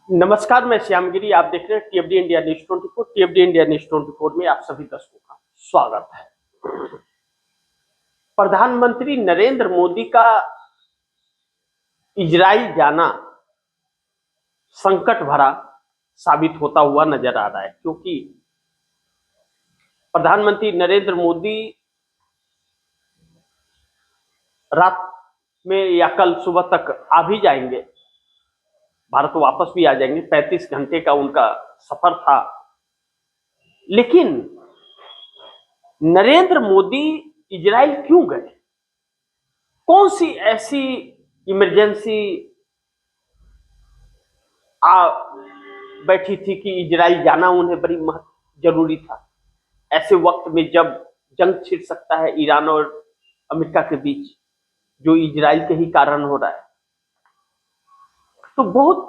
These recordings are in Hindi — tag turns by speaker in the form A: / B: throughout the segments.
A: नमस्कार, मैं श्यामगिरी। आप देख रहे हैं टीएफडी इंडिया न्यूज 24। टीएफडी इंडिया न्यूज 24 में आप सभी दर्शकों का स्वागत है। प्रधानमंत्री नरेंद्र मोदी का इजराइल जाना संकट भरा साबित होता हुआ नजर आ रहा है, क्योंकि प्रधानमंत्री नरेंद्र मोदी रात में या कल सुबह तक आ भी जाएंगे, भारत वापस भी आ जाएंगे। 35 घंटे का उनका सफर था। लेकिन नरेंद्र मोदी इजराइल क्यों गए? कौन सी ऐसी इमरजेंसी आ बैठी थी कि इजराइल जाना उन्हें बड़ी जरूरी था, ऐसे वक्त में जब जंग छिड़ सकता है ईरान और अमेरिका के बीच, जो इजराइल के ही कारण हो रहा है। तो बहुत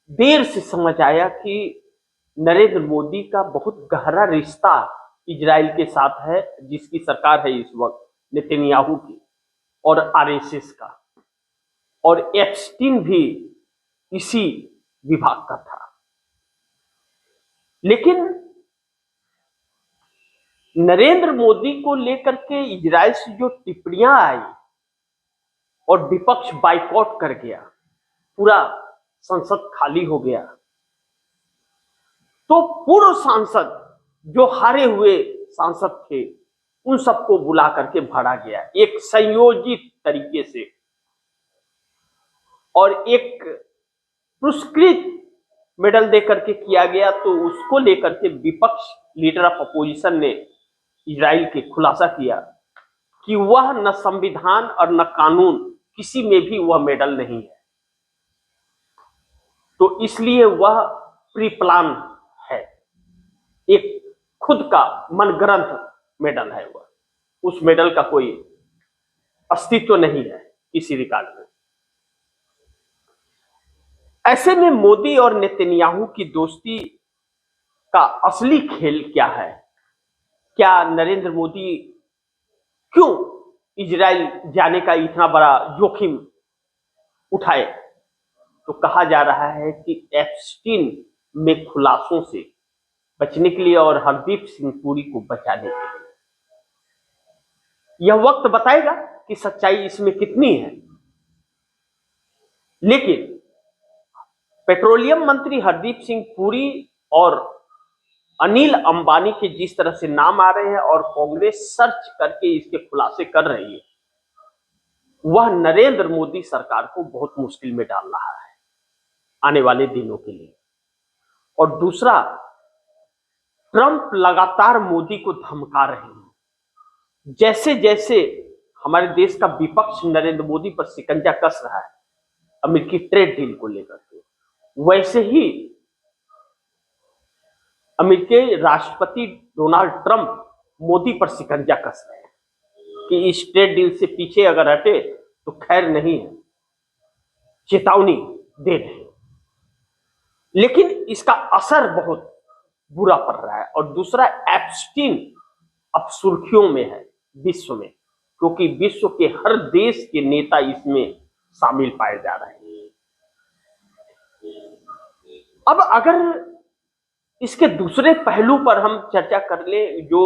A: देर से समझ आया कि नरेंद्र मोदी का बहुत गहरा रिश्ता इजराइल के साथ है, जिसकी सरकार है इस वक्त नेतन्याहू की, और आरएसएस का, और एप्स्टीन भी इसी विभाग का था। लेकिन नरेंद्र मोदी को लेकर के इजराइल से जो टिप्पणियां आई और विपक्ष बाइकआउट कर गया, पूरा संसद खाली हो गया, तो पूर्व सांसद जो हारे हुए सांसद थे उन सबको बुला करके भरा गया एक संयोजित तरीके से, और एक पुरस्कृत मेडल देकर के किया गया। तो उसको लेकर के विपक्ष लीडर ऑफ अपोजिशन ने इजराइल के खुलासा किया कि वह न संविधान और न कानून, किसी में भी वह मेडल नहीं है, तो इसलिए वह प्री प्लान है, एक खुद का मनगढ़ंत मेडल है। वह उस मेडल का कोई अस्तित्व नहीं है किसी रिकॉर्ड में। ऐसे में मोदी और नेतन्याहू की दोस्ती का असली खेल क्या है? क्या नरेंद्र मोदी क्यों इजराइल जाने का इतना बड़ा जोखिम उठाए? तो कहा जा रहा है कि एप्स्टीन में खुलासों से बचने के लिए और हरदीप सिंह पुरी को बचाने के लिए। यह वक्त बताएगा कि सच्चाई इसमें कितनी है। लेकिन पेट्रोलियम मंत्री हरदीप सिंह पुरी और अनिल अंबानी के जिस तरह से नाम आ रहे हैं और कांग्रेस सर्च करके इसके खुलासे कर रही है, वह नरेंद्र मोदी सरकार को बहुत मुश्किल में डाल रहा है आने वाले दिनों के लिए। और दूसरा, ट्रंप लगातार मोदी को धमका रहे हैं। जैसे जैसे हमारे देश का विपक्ष नरेंद्र मोदी पर शिकंजा कस रहा है अमेरिकी ट्रेड डील को लेकर के, वैसे ही अमेरिकी राष्ट्रपति डोनाल्ड ट्रंप मोदी पर शिकंजा कस रहे हैं कि इस ट्रेड डील से पीछे अगर हटे तो खैर नहीं है, चेतावनी दे रहे हैं। लेकिन इसका असर बहुत बुरा पड़ रहा है। और दूसरा, एप्स्टीन अब सुर्खियों में है विश्व में, क्योंकि विश्व के हर देश के नेता इसमें शामिल पाए जा रहे हैं। अब अगर इसके दूसरे पहलू पर हम चर्चा कर ले, जो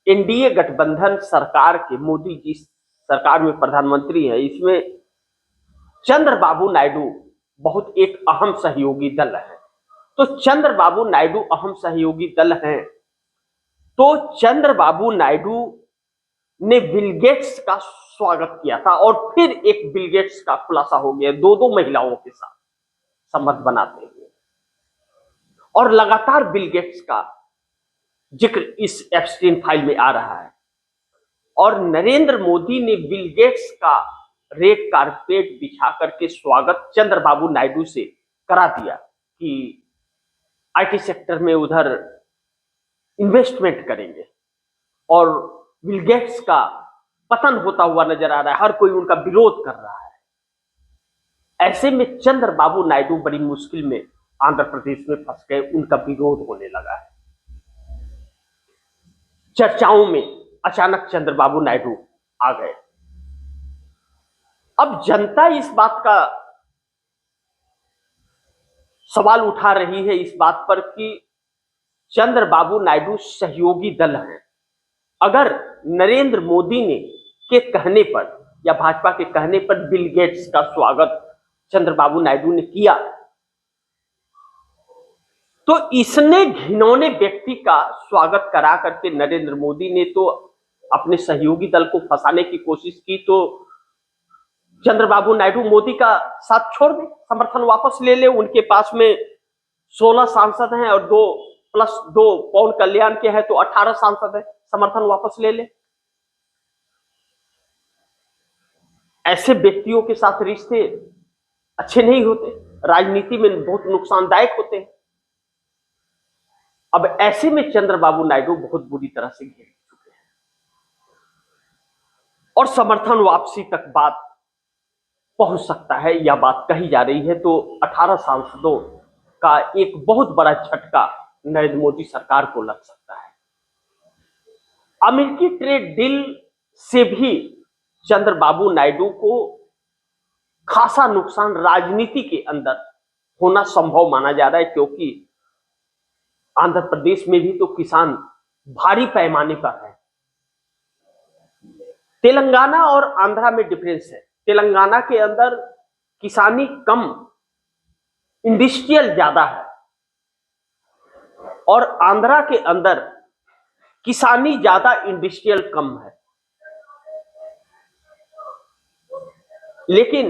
A: एनडीए गठबंधन सरकार के, मोदी जी सरकार में प्रधानमंत्री है, इसमें चंद्रबाबू नायडू बहुत एक अहम सहयोगी दल है। तो चंद्रबाबू नायडू अहम सहयोगी दल हैं, तो चंद्रबाबू नायडू ने बिल गेट्स का स्वागत किया था, और फिर एक बिल गेट्स का खुलासा हो गया दो महिलाओं के साथ संबंध बनाते हुए, और लगातार बिल गेट्स का जिक्र इस एप्स्टीन फाइल में आ रहा है। और नरेंद्र मोदी ने बिल गेट्स का रेड कारपेट बिछा करके स्वागत चंद्रबाबू नायडू से करा दिया कि आईटी सेक्टर में उधर इन्वेस्टमेंट करेंगे, और बिल गेट्स का पतन होता हुआ नजर आ रहा है, हर कोई उनका विरोध कर रहा है। ऐसे में चंद्रबाबू नायडू बड़ी मुश्किल में आंध्र प्रदेश में फंस गए, उनका विरोध होने लगा है। चर्चाओं में अचानक चंद्रबाबू नायडू आ गए। अब जनता इस बात का सवाल उठा रही है इस बात पर कि चंद्रबाबू नायडू सहयोगी दल हैं। अगर नरेंद्र मोदी ने के कहने पर या भाजपा के कहने पर बिल गेट्स का स्वागत चंद्रबाबू नायडू ने किया, तो इसने घिनौने व्यक्ति का स्वागत करा करके नरेंद्र मोदी ने तो अपने सहयोगी दल को फंसाने की कोशिश की, तो चंद्रबाबू नायडू मोदी का साथ छोड़ दे, समर्थन वापस ले ले। उनके पास में 16 सांसद हैं और 2+2 पवन कल्याण के हैं, तो 18 सांसद हैं, समर्थन वापस ले ले। ऐसे व्यक्तियों के साथ रिश्ते अच्छे नहीं होते, राजनीति में बहुत नुकसानदायक होते हैं। अब ऐसे में चंद्रबाबू नायडू बहुत बुरी तरह से घेर चुके हैं और समर्थन वापसी तक बात पहुंच सकता है, यह बात कही जा रही है। तो 18 सांसदों का एक बहुत बड़ा झटका नरेंद्र मोदी सरकार को लग सकता है। अमेरिकी ट्रेड डील से भी चंद्रबाबू नायडू को खासा नुकसान राजनीति के अंदर होना संभव माना जा रहा है, क्योंकि आंध्र प्रदेश में भी तो किसान भारी पैमाने पर है। तेलंगाना और आंध्रा में डिफरेंस है। तेलंगाना के अंदर किसानी कम, इंडस्ट्रियल ज्यादा है, और आंध्रा के अंदर किसानी ज्यादा, इंडस्ट्रियल कम है। लेकिन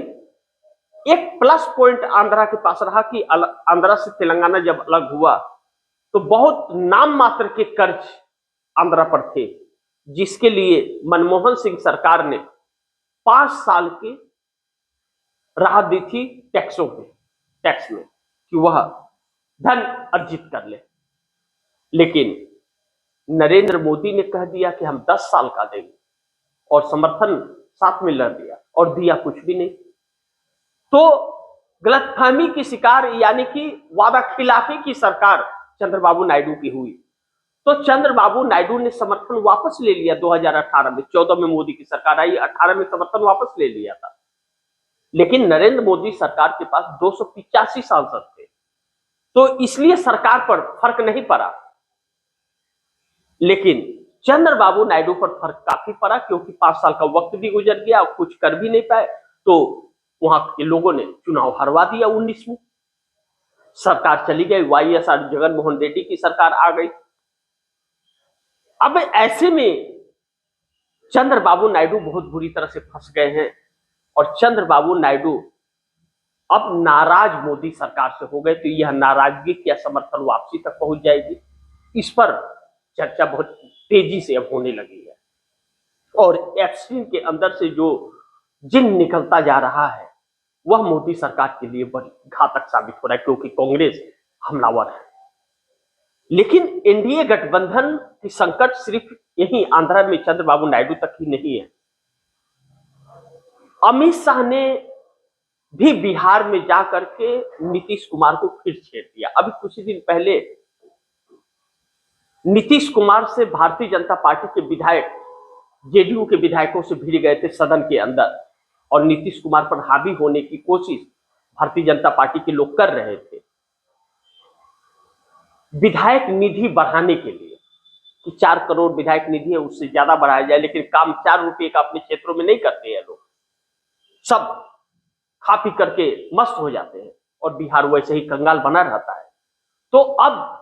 A: एक प्लस पॉइंट आंध्रा के पास रहा कि आंध्रा से तेलंगाना जब अलग हुआ तो बहुत नाम मात्र के कर्ज आंध्रा पर थे, जिसके लिए मनमोहन सिंह सरकार ने 5 साल की राहत दी थी टैक्स में कि वह धन अर्जित कर ले। लेकिन नरेंद्र मोदी ने कह दिया कि हम 10 साल का देंगे, और समर्थन साथ में लड़ दिया और दिया कुछ भी नहीं। तो गलतफहमी की शिकार, यानी कि वादा खिलाफी की सरकार चंद्रबाबू नायडू की हुई। तो चंद्रबाबू नायडू ने समर्थन वापस ले लिया 2018 में। 14 में मोदी की सरकार आई, 18 में समर्थन वापस ले लिया था। लेकिन नरेंद्र मोदी सरकार के पास 285 सांसद थे, तो इसलिए सरकार पर फर्क नहीं पड़ा। लेकिन चंद्रबाबू नायडू पर फर्क काफी पड़ा, क्योंकि 5 साल का वक्त भी गुजर गया और कुछ कर भी नहीं पाए, तो वहां के लोगों ने चुनाव हरवा दिया। 19 में सरकार चली गई, YSR जगनमोहन रेड्डी की सरकार आ गई। अब ऐसे में चंद्रबाबू नायडू बहुत बुरी तरह से फंस गए हैं, और चंद्रबाबू नायडू अब नाराज मोदी सरकार से हो गए। तो यह नाराजगी क्या समर्थन वापसी तक पहुंच जाएगी, इस पर चर्चा बहुत तेजी से अब होने लगी है। और एप्स्टीन के अंदर से जो जिन निकलता जा रहा है, वह मोदी सरकार के लिए बड़ी घातक साबित हो रहा है, क्योंकि कांग्रेस हमलावर है। लेकिन एनडीए गठबंधन की संकट सिर्फ यही आंध्र में चंद्रबाबू नायडू तक ही नहीं है। अमित शाह ने भी बिहार में जाकर के नीतीश कुमार को फिर छेड़ दिया। अभी कुछ दिन पहले नीतीश कुमार से भारतीय जनता पार्टी के विधायक जेडीयू के विधायकों से भिड़ गए थे सदन के अंदर, और नीतीश कुमार पर हावी होने की कोशिश भारतीय जनता पार्टी के लोग कर रहे थे, विधायक निधि बढ़ाने के लिए कि 4 करोड़ विधायक निधि है, उससे ज्यादा बढ़ाया जाए। लेकिन काम 4 रुपए का अपने क्षेत्रों में नहीं करते हैं लोग, सब खा पी करके मस्त हो जाते हैं, और बिहार वैसे ही कंगाल बना रहता है। तो अब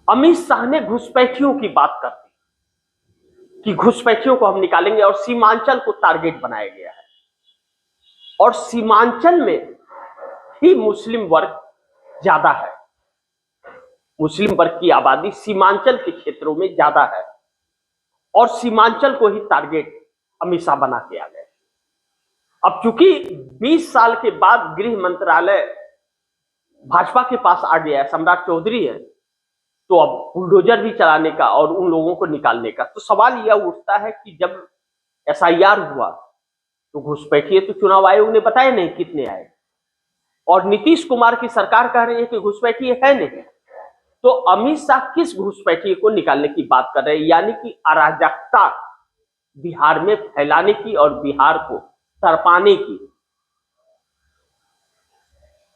A: अमित शाह ने घुसपैठियों की बात कर दी कि घुसपैठियों को हम निकालेंगे, और सीमांचल को टारगेट बनाया गया है। और सीमांचल में ही मुस्लिम वर्ग ज्यादा है, मुस्लिम वर्ग की आबादी सीमांचल के क्षेत्रों में ज्यादा है, और सीमांचल को ही टारगेट अमित शाह बना के आ गए। अब चूंकि 20 साल के बाद गृह मंत्रालय भाजपा के पास आ गया है, सम्राट चौधरी है, तो अब बुलडोजर भी चलाने का और उन लोगों को निकालने का। तो सवाल यह उठता है कि जब SIR हुआ तो घुसपैठिए तो चुनाव आयोग ने बताया नहीं कितने आए, और नीतीश कुमार की सरकार कह रही है कि घुसपैठिए है नहीं। तो अमित शाह किस घुसपैठिए को निकालने की बात कर रहे हैं, यानी कि अराजकता बिहार में फैलाने की और बिहार को तड़पाने की।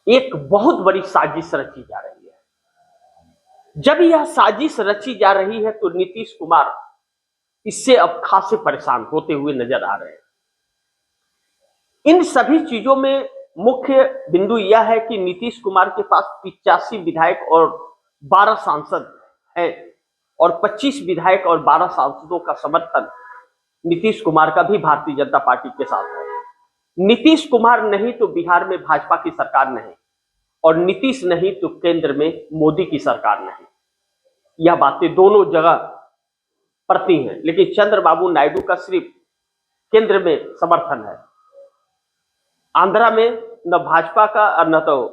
A: एक बहुत बड़ी साजिश रची जा रही है। जब यह साजिश रची जा रही है तो नीतीश कुमार इससे अब खासे परेशान होते हुए नजर आ रहे हैं। इन सभी चीजों में मुख्य बिंदु यह है कि नीतीश कुमार के पास 85 विधायक और 12 सांसद हैं और 25 विधायक और 12 सांसदों का समर्थन नीतीश कुमार का भी भारतीय जनता पार्टी के साथ है। नीतीश कुमार नहीं तो बिहार में भाजपा की सरकार नहीं, और नीतीश नहीं तो केंद्र में मोदी की सरकार नहीं। यह बातें दोनों जगह पड़ती हैं, लेकिन चंद्रबाबू नायडू का सिर्फ केंद्र में समर्थन है। आंध्रा में न भाजपा का और न तो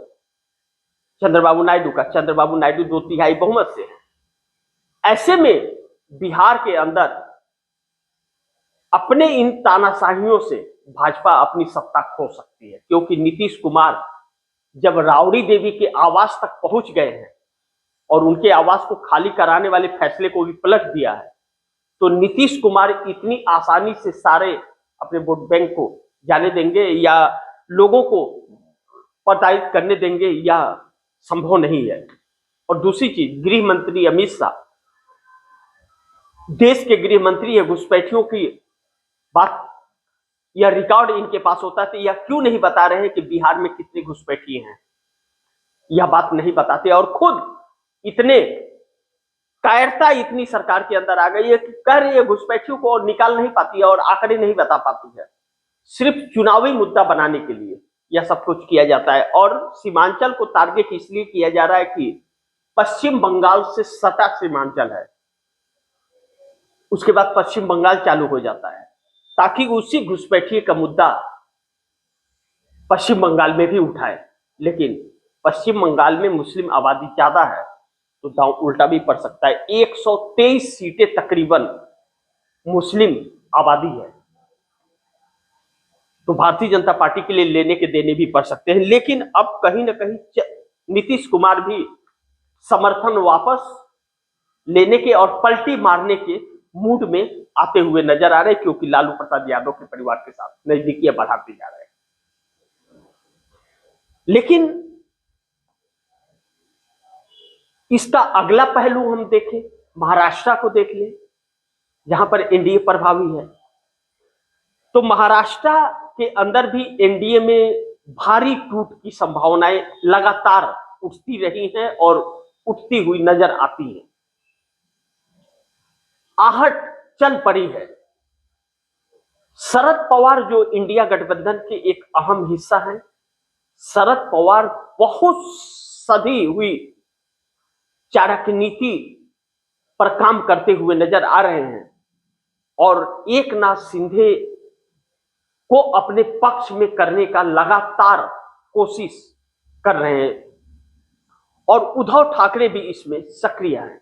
A: चंद्रबाबू नायडू का। चंद्रबाबू नायडू 2/3 बहुमत से है। ऐसे में बिहार के अंदर अपने इन तानाशाहियों से भाजपा अपनी सत्ता खो सकती है, क्योंकि नीतीश कुमार जब राबड़ी देवी के आवास तक पहुंच गए हैं और उनके आवास को खाली कराने वाले फैसले को भी पलट दिया है, तो नीतीश कुमार इतनी आसानी से सारे अपने वोट बैंक को जाने देंगे या लोगों को प्रताड़ित करने देंगे, यह संभव नहीं है। और दूसरी चीज, गृह मंत्री अमित शाह देश के गृह मंत्री है, घुसपैठियों की बात यह रिकॉर्ड इनके पास होता है, तो यह क्यों नहीं बता रहे हैं कि बिहार में कितने घुसपैठिए हैं? यह बात नहीं बताते और खुद इतने कायरता इतनी सरकार के अंदर आ गई है कि कह रही है घुसपैठियों को और निकाल नहीं पाती है और आंकड़े नहीं बता पाती है। सिर्फ चुनावी मुद्दा बनाने के लिए यह सब कुछ किया जाता है। और सीमांचल को टारगेट इसलिए किया जा रहा है कि पश्चिम बंगाल से सटा सीमांचल है, उसके बाद पश्चिम बंगाल चालू हो जाता है, ताकि उसी घुसपैठिए का मुद्दा पश्चिम बंगाल में भी उठाए। लेकिन पश्चिम बंगाल में मुस्लिम आबादी ज्यादा है, तो दांव उल्टा भी पड़ सकता है। 123 सीटें तकरीबन मुस्लिम आबादी है, तो भारतीय जनता पार्टी के लिए लेने के देने भी पड़ सकते हैं। लेकिन अब कहीं ना कहीं नीतीश कुमार भी समर्थन वापस लेने के और पलटी मारने के मूड में आते हुए नजर आ रहे हैं, क्योंकि लालू प्रसाद यादव के परिवार के साथ नजदीकियां बढ़ाते जा रहे हैं। लेकिन इसका अगला पहलू हम देखें, महाराष्ट्र को देख लें, जहां पर एनडीए प्रभावी है। तो महाराष्ट्र के अंदर भी एनडीए में भारी टूट की संभावनाएं लगातार उठती रही हैं और उठती हुई नजर आती हैं। आहट चल पड़ी है। शरद पवार जो इंडिया गठबंधन के एक अहम हिस्सा हैं, शरद पवार बहुत सधी हुई चाणक्य नीति पर काम करते हुए नजर आ रहे हैं और एकनाथ शिंदे को अपने पक्ष में करने का लगातार कोशिश कर रहे हैं और उद्धव ठाकरे भी इसमें सक्रिय हैं।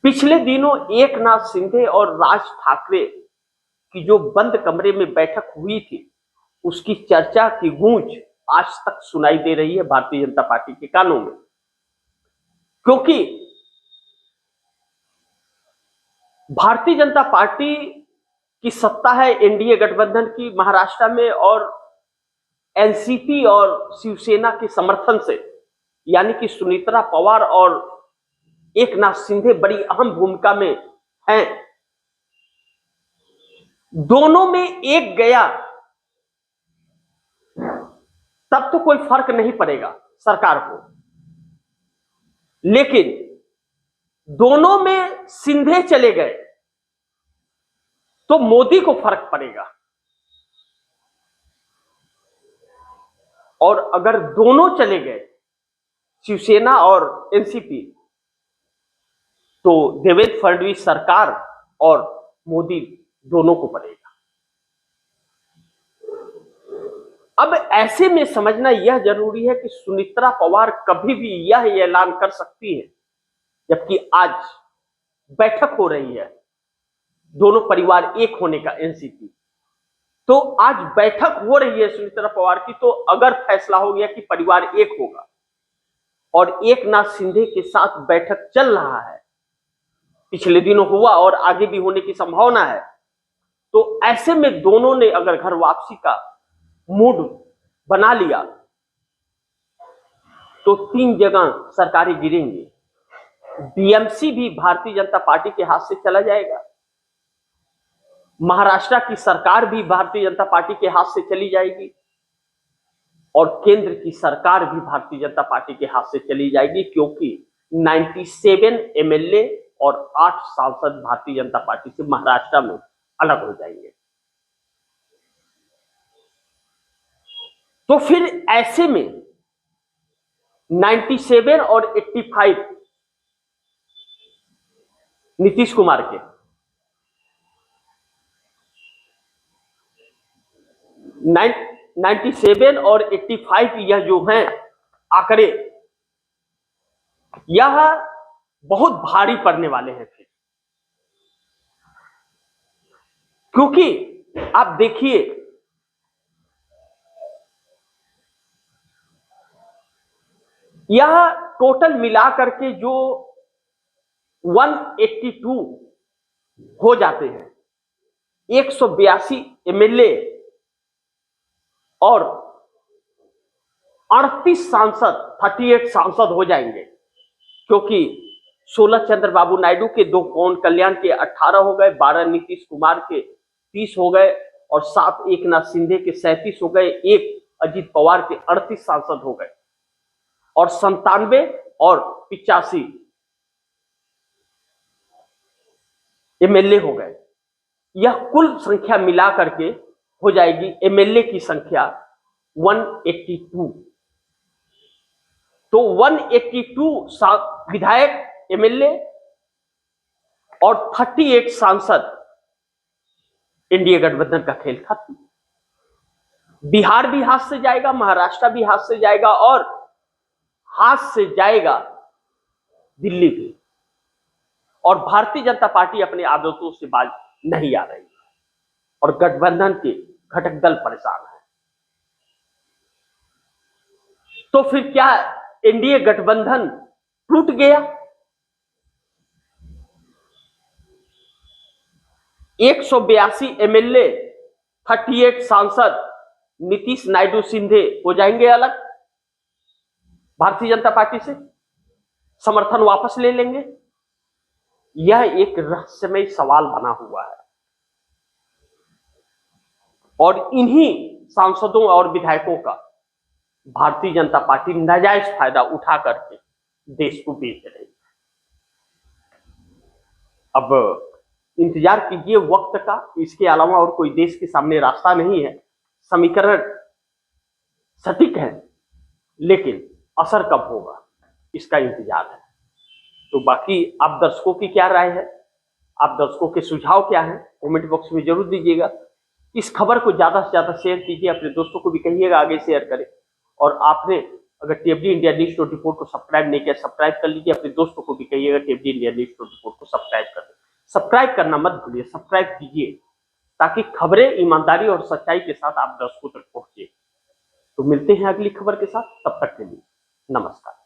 A: पिछले दिनों एकनाथ शिंदे और राज ठाकरे की जो बंद कमरे में बैठक हुई थी, उसकी चर्चा की गूंज आज तक सुनाई दे रही है भारतीय जनता पार्टी के कानों में, क्योंकि भारतीय जनता पार्टी की सत्ता है एनडीए गठबंधन की महाराष्ट्र में और एनसीपी और शिवसेना के समर्थन से, यानी कि सुनीत्रा पवार और एकनाथ शिंदे बड़ी अहम भूमिका में हैं। दोनों में एक गया तब तो कोई फर्क नहीं पड़ेगा सरकार को, लेकिन दोनों में शिंदे चले गए तो मोदी को फर्क पड़ेगा। और अगर दोनों चले गए, शिवसेना और एनसीपी, तो देवेंद्र फडणवीस सरकार और मोदी दोनों को पड़ेगा। अब ऐसे में समझना यह जरूरी है कि सुनीत्रा पवार कभी भी यह ऐलान कर सकती है, जबकि आज बैठक हो रही है दोनों परिवार एक होने का एनसीपी, तो आज बैठक हो रही है सुनीत्रा पवार की, तो अगर फैसला हो गया कि परिवार एक होगा और एकनाथ शिंदे के साथ बैठक चल रहा है, पिछले दिनों हुआ और आगे भी होने की संभावना है, तो ऐसे में दोनों ने अगर घर वापसी का मूड बना लिया तो 3 जगह सरकारें गिरेंगी। बीएमसी भी भारतीय जनता पार्टी के हाथ से चला जाएगा, महाराष्ट्र की सरकार भी भारतीय जनता पार्टी के हाथ से चली जाएगी और केंद्र की सरकार भी भारतीय जनता पार्टी के हाथ से चली जाएगी, क्योंकि 97 एमएलए और 8 सांसद भारतीय जनता पार्टी से महाराष्ट्र में अलग हो जाएंगे। तो फिर ऐसे में 97 और 85 नीतीश कुमार के, 97 और 85 यह जो हैं आंकड़े, यह बहुत भारी पड़ने वाले हैं फिर, क्योंकि आप देखिए यह टोटल मिलाकर के जो 182 हो जाते हैं, 182 एमएलए और 38 सांसद, 38 सांसद हो जाएंगे, क्योंकि 16 चंद्रबाबू नायडू के, 2 पवन कल्याण के 18 हो गए, 12 नीतीश कुमार के 30 हो गए और 7 एकनाथ शिंदे के 37 हो गए, 1 अजीत पवार के 38 सांसद हो गए और 97 और 85 एमएलए हो गए। यह कुल संख्या मिला करके हो जाएगी एमएलए की संख्या 182। तो 182 विधायक एमएलए और 38 सांसद, एनडीए गठबंधन का खेल खत्म। बिहार भी हाथ से जाएगा, महाराष्ट्र भी हाथ से जाएगा और हाथ से जाएगा दिल्ली भी, और भारतीय जनता पार्टी अपनी आदतों से बाज नहीं आ रही है और गठबंधन के घटक दल परेशान हैं। तो फिर क्या एनडीए गठबंधन टूट गया? 182 एमएलए, 38 सांसद नीतीश नायडू सिंधे हो जाएंगे अलग, भारतीय जनता पार्टी से समर्थन वापस ले लेंगे। यह एक रहस्यमय सवाल बना हुआ है और इन्हीं सांसदों और विधायकों का भारतीय जनता पार्टी नाजायज फायदा उठा करके देश को बेच रही है। अब इंतजार कीजिए वक्त का, इसके अलावा और कोई देश के सामने रास्ता नहीं है। समीकरण सटीक है, लेकिन असर कब होगा इसका इंतजार है। तो बाकी आप दर्शकों की क्या राय है, आप दर्शकों के सुझाव क्या है, कमेंट बॉक्स में जरूर दीजिएगा। इस खबर को ज्यादा से ज्यादा शेयर कीजिए, अपने दोस्तों को भी कहिएगा आगे शेयर करें। और आपने अगर टीएफडी इंडिया न्यूज 24 को सब्सक्राइब नहीं किया, सब्सक्राइब कर लीजिए, अपने दोस्तों को भी कहिएगा टीएफडी इंडिया न्यूज 24 को सब्सक्राइब कर दें। सब्सक्राइब करना मत भूलिए, सब्सक्राइब कीजिए ताकि खबरें ईमानदारी और सच्चाई के साथ आप दर्शकों तक पहुंचे। तो मिलते हैं अगली खबर के साथ, तब तक के लिए नमस्कार।